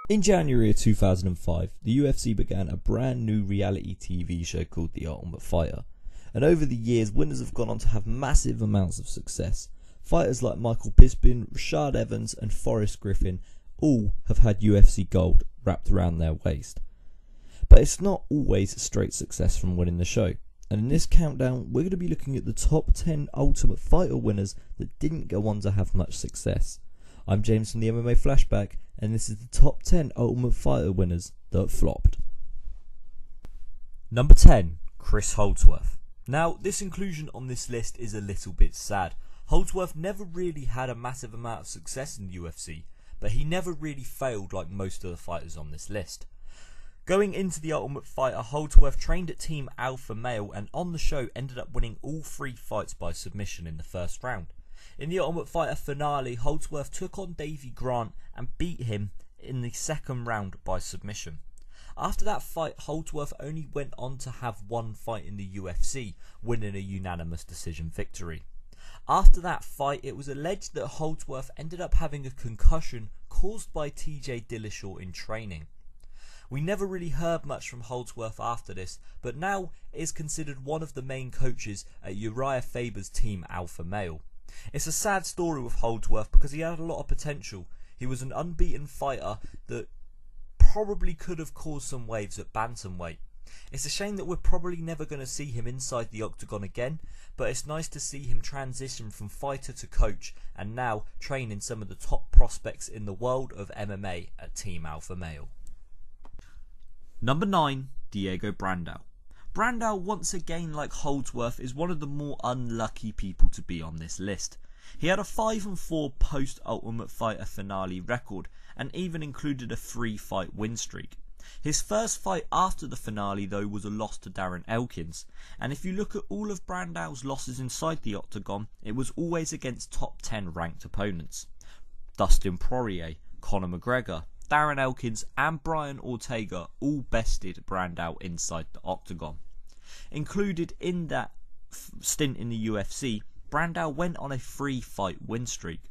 In January of 2005, the UFC began a brand new reality TV show called The Ultimate Fighter, and over the years winners have gone on to have massive amounts of success. Fighters like Michael Bisping, Rashad Evans and Forrest Griffin all have had UFC gold wrapped around their waist. But it's not always straight success from winning the show, and in this countdown we're going to be looking at the top 10 Ultimate Fighter winners that didn't go on to have much success. I'm James from the MMA Flashback, and this is the top 10 Ultimate Fighter winners that flopped. Number 10, Chris Holdsworth. Now, this inclusion on this list is a little bit sad. Holdsworth never really had a massive amount of success in the UFC, but he never really failed like most of the fighters on this list. Going into the Ultimate Fighter, Holdsworth trained at Team Alpha Male and on the show ended up winning all 3 fights by submission in the first round. In the Ultimate Fighter finale, Holdsworth took on Davey Grant and beat him in the second round by submission. After that fight, Holdsworth only went on to have 1 fight in the UFC, winning a unanimous decision victory. After that fight, it was alleged that Holdsworth ended up having a concussion caused by TJ Dillashaw in training. We never really heard much from Holdsworth after this, but now is considered one of the main coaches at Uriah Faber's Team Alpha Male. It's a sad story with Holdsworth because he had a lot of potential. He was an unbeaten fighter that probably could have caused some waves at bantamweight. It's a shame that we're probably never going to see him inside the octagon again, but it's nice to see him transition from fighter to coach and now training some of the top prospects in the world of MMA at Team Alpha Male. Number 9, Diego Brandao. Brandao, once again like Holdsworth, is one of the more unlucky people to be on this list. He had a 5-4 post-Ultimate Fighter finale record and even included a 3-fight win streak. His first fight after the finale though was a loss to Darren Elkins, and if you look at all of Brandao's losses inside the octagon, it was always against top 10 ranked opponents. Dustin Poirier, Conor McGregor, Darren Elkins and Brian Ortega all bested Brandao inside the octagon. Included in that stint in the UFC, Brandao went on a 3-fight win streak.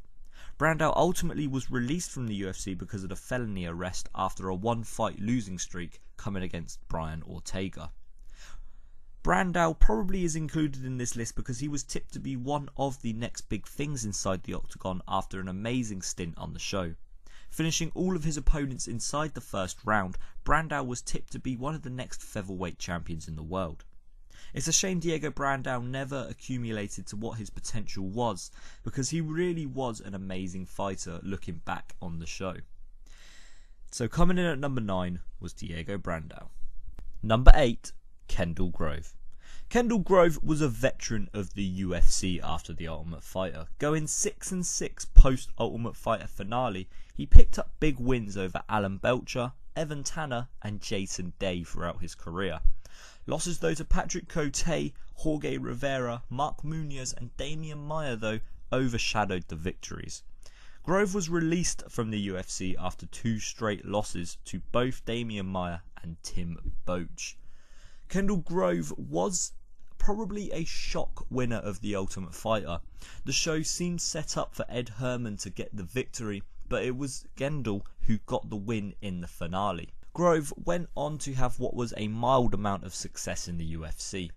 Brandao ultimately was released from the UFC because of the felony arrest after a 1-fight losing streak coming against Brian Ortega. Brandao probably is included in this list because he was tipped to be one of the next big things inside the octagon after an amazing stint on the show. Finishing all of his opponents inside the first round, Brandao was tipped to be one of the next featherweight champions in the world. It's a shame Diego Brandao never accumulated to what his potential was, because he really was an amazing fighter looking back on the show. So coming in at number 9 was Diego Brandao. Number 8, Kendall Grove. Kendall Grove was a veteran of the UFC after the Ultimate Fighter. Going 6-6 post-Ultimate Fighter finale, he picked up big wins over Alan Belcher, Evan Tanner and Jason Day throughout his career. Losses though to Patrick Cote, Jorge Rivera, Mark Munoz and Damian Maia though overshadowed the victories. Grove was released from the UFC after 2 straight losses to both Damian Maia and Tim Boetsch. Kendall Grove was probably a shock winner of the Ultimate Fighter. The show seemed set up for Ed Herman to get the victory, but it was Kendall who got the win in the finale. Grove went on to have what was a mild amount of success in the UFC.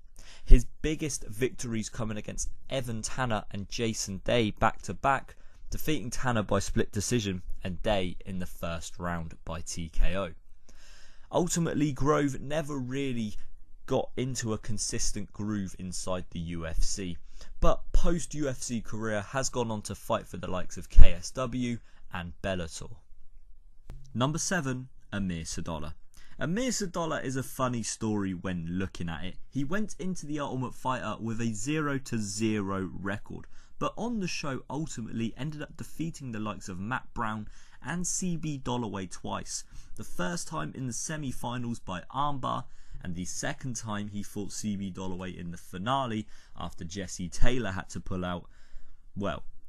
His biggest victories coming against Evan Tanner and Jason Day back to back, defeating Tanner by split decision and Day in the first round by TKO. Ultimately, Grove never really got into a consistent groove inside the UFC, but post-UFC career has gone on to fight for the likes of KSW and Bellator. Number 7, Amir Sadha. Amir Sadha is a funny story when looking at it. He went into the Ultimate Fighter with a 0-0 record, but on the show ultimately ended up defeating the likes of Matt Brown and CB Dollaway twice. The first time in the semi-finals by armbar, and the second time he fought CB Dollaway in the finale after Jesse Taylor had to pull out,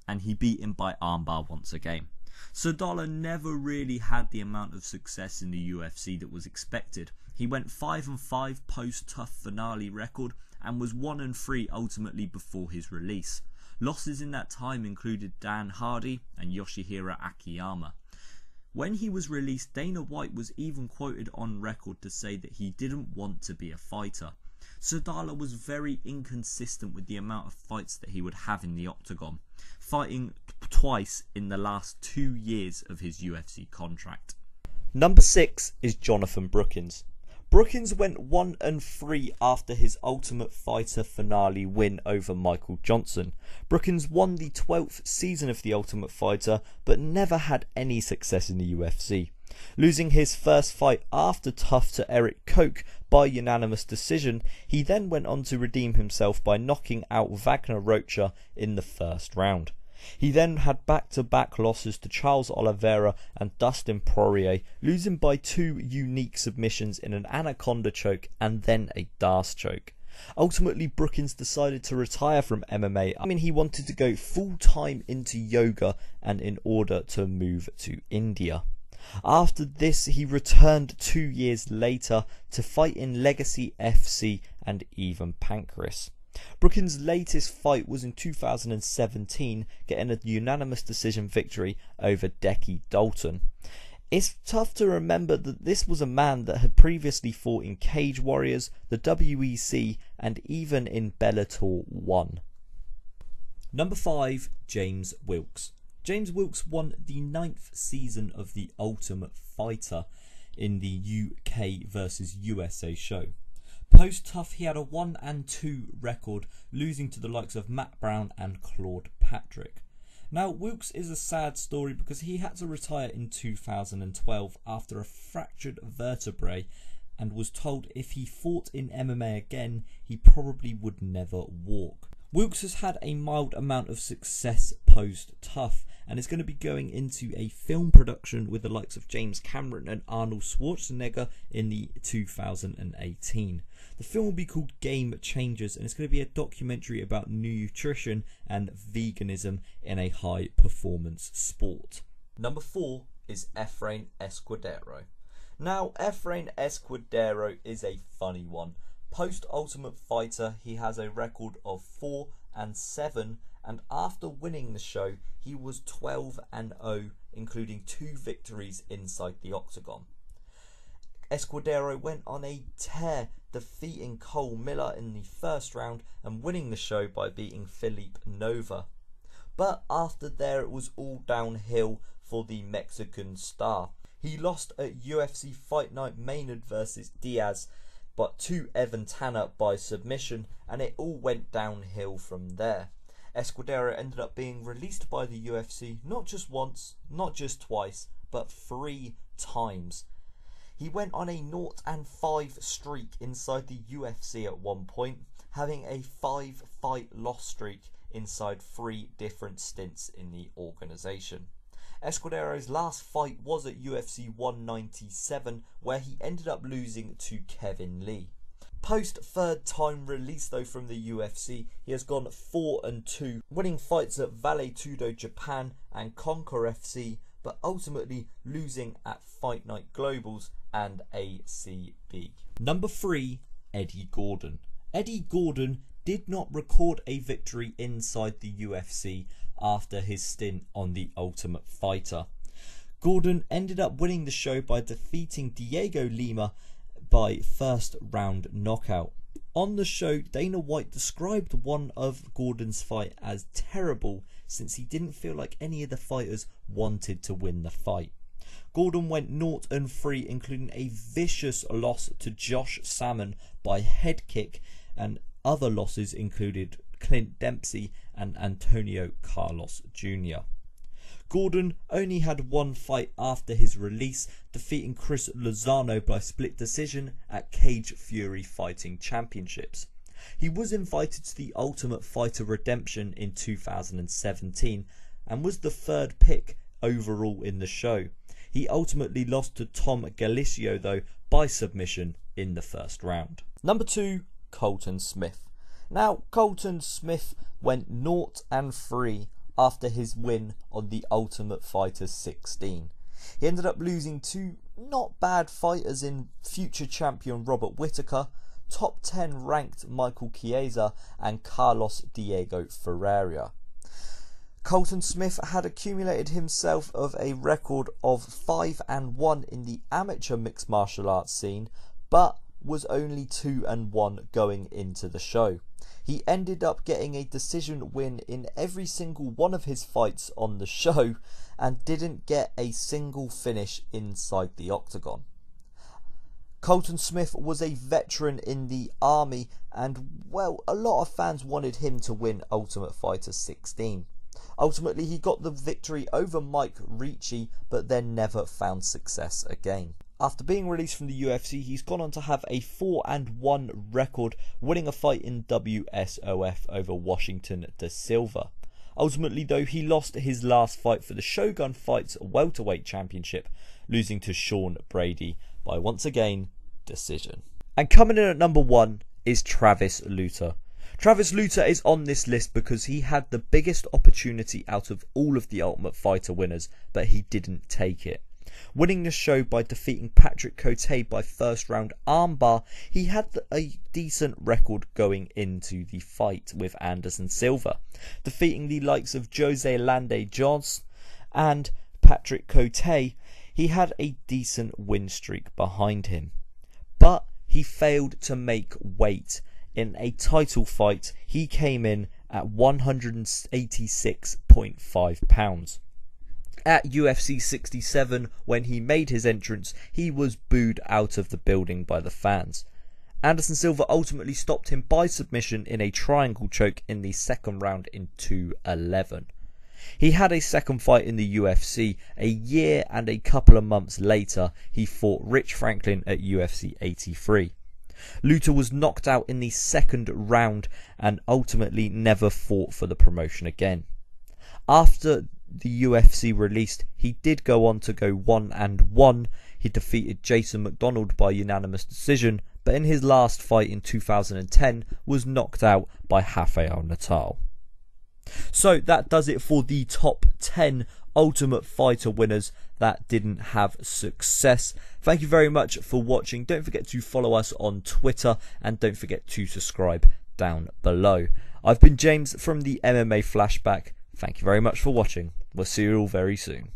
and he beat him by armbar once again. Sadha never really had the amount of success in the UFC that was expected. He went 5-5 post-tough finale record and was 1-3 ultimately before his release. Losses in that time included Dan Hardy and Yoshihiro Akiyama. When he was released, Dana White was even quoted on record to say that he didn't want to be a fighter. Sadha was very inconsistent with the amount of fights that he would have in the octagon, fighting twice in the last 2 years of his UFC contract. Number 6 is Jonathan Brookins. Brookins went 1-3 after his Ultimate Fighter finale win over Michael Johnson. Brookins won the 12th season of the Ultimate Fighter, but never had any success in the UFC. Losing his first fight after TUF to Eric Koch by unanimous decision, he then went on to redeem himself by knocking out Wagner Rocha in the first round. He then had back-to-back losses to Charles Oliveira and Dustin Poirier, losing by 2 unique submissions in an Anaconda choke and then a D'Arce choke. Ultimately, Brookins decided to retire from MMA. He wanted to go full-time into yoga and in order to move to India. After this, he returned 2 years later to fight in Legacy FC and Ivan Pancras. Brookins' latest fight was in 2017, getting a unanimous decision victory over Decky Dalton. It's tough to remember that this was a man that had previously fought in Cage Warriors, the WEC, and even in Bellator 1. Number 5, James Wilks. James Wilks won the 9th season of the Ultimate Fighter in the UK vs USA show. Post-TUF, he had a 1-2 record, losing to the likes of Matt Brown and Claude Patrick. Now, Wilks is a sad story because he had to retire in 2012 after a fractured vertebrae and was told if he fought in MMA again, he probably would never walk. Wilks has had a mild amount of success post-TUF and is going to be going into a film production with the likes of James Cameron and Arnold Schwarzenegger in the 2018. The film will be called Game Changers and it's going to be a documentary about nutrition and veganism in a high performance sport. Number 4 is Efrain Escudero. Now, Efrain Escudero is a funny one. Post Ultimate Fighter, he has a record of 4-7, and after winning the show, he was 12-0, including 2 victories inside the octagon. Escudero went on a tear, defeating Cole Miller in the first round and winning the show by beating Felipe Nova. But after there, it was all downhill for the Mexican star. He lost at UFC Fight Night Maynard vs Diaz, but to Evan Tanner by submission, and it all went downhill from there. Escudero ended up being released by the UFC not just once, not just twice, but 3 times. He went on a 0-5 streak inside the UFC at one point, having a 5-fight loss streak inside 3 different stints in the organisation. Escudero's last fight was at UFC 197, where he ended up losing to Kevin Lee. Post 3rd time release though from the UFC, he has gone 4-2, winning fights at Vale Tudo Japan and Conquer FC, but ultimately losing at Fight Night Globals and ACB. Number 3, Eddie Gordon. Eddie Gordon did not record a victory inside the UFC after his stint on The Ultimate Fighter. Gordon ended up winning the show by defeating Diego Lima by first round knockout. On the show, Dana White described one of Gordon's fight as terrible since he didn't feel like any of the fighters wanted to win the fight. Gordon went 0-3, including a vicious loss to Josh Salmon by head kick, and other losses included Clint Dempsey and Antonio Carlos Jr. Gordon only had 1 fight after his release, defeating Chris Lozano by split decision at Cage Fury Fighting Championships. He was invited to the Ultimate Fighter Redemption in 2017 and was the 3rd pick overall in the show. He ultimately lost to Tom Galicio though by submission in the first round. Number 2, Colton Smith. Now, Colton Smith went 0-3 after his win on the Ultimate Fighter 16. He ended up losing to not bad fighters in future champion Robert Whittaker, top 10 ranked Michael Chiesa and Carlos Diego Ferreira. Colton Smith had accumulated himself of a record of 5-1 in the amateur mixed martial arts scene, but was only 2-1 going into the show. He ended up getting a decision win in every single one of his fights on the show and didn't get a single finish inside the octagon. Colton Smith was a veteran in the army and, well, a lot of fans wanted him to win Ultimate Fighter 16. Ultimately, he got the victory over Mike Ricci, but then never found success again. After being released from the UFC, he's gone on to have a 4-1 record, winning a fight in WSOF over Washington Da Silva. Ultimately, though, he lost his last fight for the Shogun Fights Welterweight Championship, losing to Sean Brady by, once again, decision. And coming in at number 1 is Travis Luta. Travis Luta is on this list because he had the biggest opportunity out of all of the Ultimate Fighter winners, but he didn't take it. Winning the show by defeating Patrick Cote by first round armbar, he had a decent record going into the fight with Anderson Silva, defeating the likes of Jose Lande Jones and Patrick Cote. He had a decent win streak behind him, but he failed to make weight. In a title fight, he came in at 186.5 pounds. At UFC 67, when he made his entrance, he was booed out of the building by the fans. Anderson Silva ultimately stopped him by submission in a triangle choke in the second round in 2:11. He had a second fight in the UFC a year and a couple of months later. He fought Rich Franklin at UFC 83. Luta was knocked out in the second round and ultimately never fought for the promotion again. After the UFC released, he did go on to go 1-1. He defeated Jason McDonald by unanimous decision, but in his last fight in 2010 was knocked out by Rafael Natal. So that does it for the top 10 Ultimate Fighter winners that didn't have success. Thank you very much for watching. Don't forget to follow us on Twitter and don't forget to subscribe down below. I've been James from the MMA Flashback. Thank you very much for watching. We'll see you all very soon.